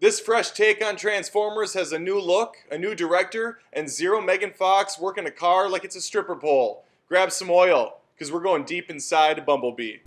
This fresh take on Transformers has a new look, a new director, and zero Megan Fox working a car like it's a stripper pole. Grab some oil, because we're going deep inside Bumblebee.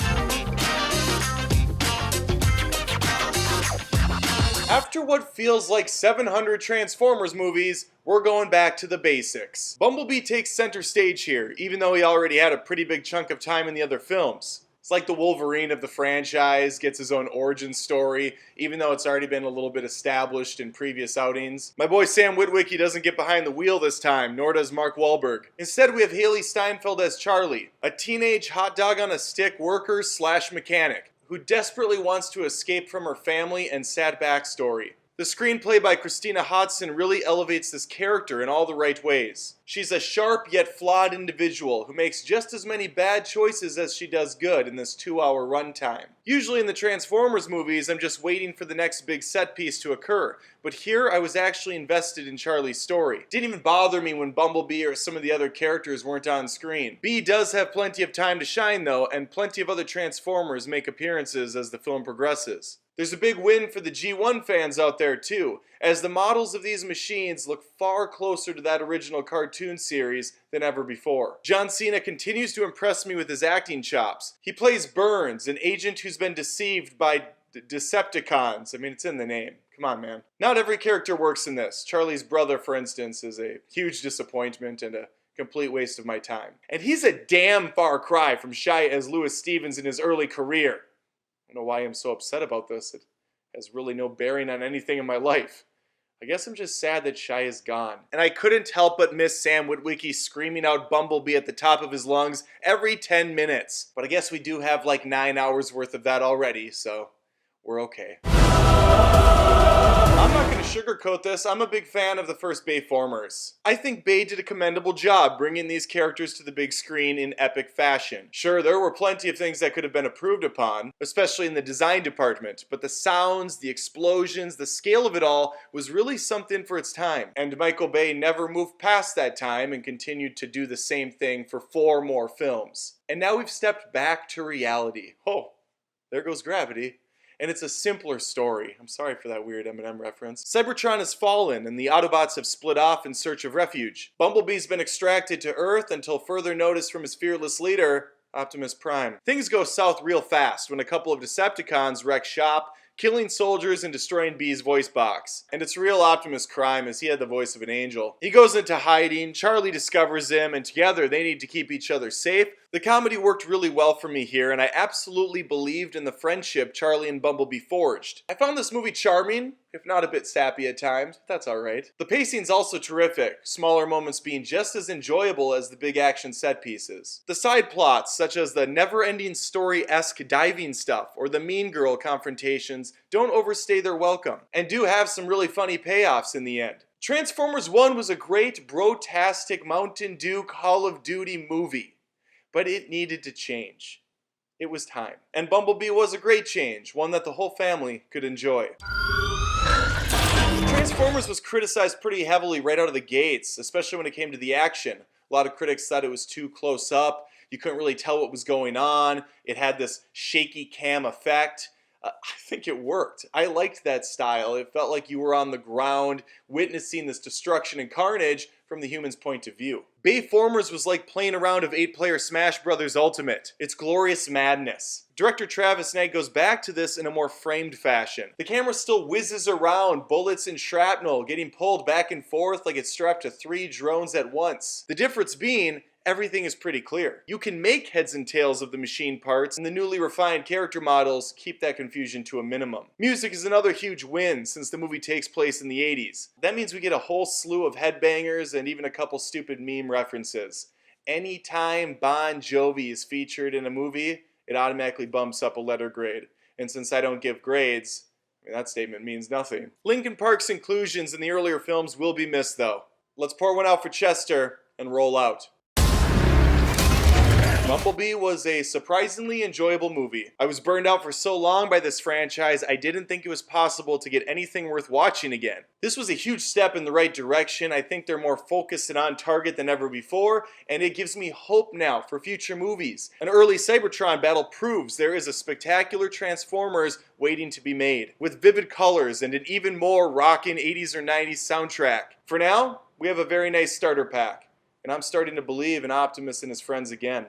After what feels like 700 Transformers movies, we're going back to the basics. Bumblebee takes center stage here, even though he already had a pretty big chunk of time in the other films. It's like the Wolverine of the franchise, gets his own origin story, even though it's already been a little bit established in previous outings. My boy Sam Witwicky doesn't get behind the wheel this time, nor does Mark Wahlberg. Instead, we have Haley Steinfeld as Charlie, a teenage hot dog on a stick worker slash mechanic, who desperately wants to escape from her family and sad backstory. The screenplay by Christina Hodson really elevates this character in all the right ways. She's a sharp yet flawed individual who makes just as many bad choices as she does good in this 2-hour runtime. Usually in the Transformers movies, I'm just waiting for the next big set piece to occur, but here I was actually invested in Charlie's story. It didn't even bother me when Bumblebee or some of the other characters weren't on screen. Bee does have plenty of time to shine though, and plenty of other Transformers make appearances as the film progresses. There's a big win for the G1 fans out there too, as the models of these machines look far closer to that original cartoon series than ever before. John Cena continues to impress me with his acting chops. He plays Burns, an agent who's been deceived by Decepticons. I mean, it's in the name. Come on, man. Not every character works in this. Charlie's brother, for instance, is a huge disappointment and a complete waste of my time. And he's a damn far cry from Shia as Louis Stevens in his early career. I don't know why I'm so upset about this. It has really no bearing on anything in my life. I guess I'm just sad that Shia is gone. And I couldn't help but miss Sam Witwicky screaming out Bumblebee at the top of his lungs every 10 minutes. But I guess we do have like 9 hours worth of that already, so we're okay. I'm not going to sugarcoat this. I'm a big fan of the first Bayformers. I think Bay did a commendable job bringing these characters to the big screen in epic fashion. Sure, there were plenty of things that could have been improved upon, especially in the design department, but the sounds, the explosions, the scale of it all was really something for its time. And Michael Bay never moved past that time and continued to do the same thing for 4 more films. And now we've stepped back to reality. Oh, there goes gravity. And it's a simpler story. I'm sorry for that weird Eminem reference. Cybertron has fallen, and the Autobots have split off in search of refuge. Bumblebee's been extracted to Earth until further notice from his fearless leader, Optimus Prime. Things go south real fast when a couple of Decepticons wreck shop, killing soldiers and destroying Bee's voice box. And it's real Optimus crime as he had the voice of an angel. He goes into hiding, Charlie discovers him, and together they need to keep each other safe. The comedy worked really well for me here, and I absolutely believed in the friendship Charlie and Bumblebee forged. I found this movie charming, if not a bit sappy at times, but that's alright. The pacing's also terrific, smaller moments being just as enjoyable as the big action set pieces. The side plots, such as the never-ending story-esque diving stuff or the Mean Girl confrontations, don't overstay their welcome, and do have some really funny payoffs in the end. Transformers 1 was a great, bro-tastic Mountain Dew Call of Duty movie. But it needed to change. It was time. And Bumblebee was a great change, one that the whole family could enjoy. Transformers was criticized pretty heavily right out of the gates, especially when it came to the action. A lot of critics thought it was too close up, you couldn't really tell what was going on, it had this shaky cam effect. I think it worked. I liked that style. It felt like you were on the ground, witnessing this destruction and carnage from the human's point of view. Bayformers was like playing a round of 8-player Smash Bros. Ultimate. It's glorious madness. Director Travis Knight goes back to this in a more framed fashion. The camera still whizzes around, bullets and shrapnel, getting pulled back and forth like it's strapped to 3 drones at once. The difference being, everything is pretty clear. You can make heads and tails of the machine parts, and the newly refined character models keep that confusion to a minimum. Music is another huge win since the movie takes place in the 80s. That means we get a whole slew of headbangers and even a couple stupid meme references. Anytime Bon Jovi is featured in a movie, it automatically bumps up a letter grade. And since I don't give grades, that statement means nothing. Linkin Park's inclusions in the earlier films will be missed though. Let's pour one out for Chester and roll out. Bumblebee was a surprisingly enjoyable movie. I was burned out for so long by this franchise, I didn't think it was possible to get anything worth watching again. This was a huge step in the right direction. I think they're more focused and on target than ever before, and it gives me hope now for future movies. An early Cybertron battle proves there is a spectacular Transformers waiting to be made, with vivid colors and an even more rockin' 80s or 90s soundtrack. For now, we have a very nice starter pack, and I'm starting to believe in Optimus and his friends again.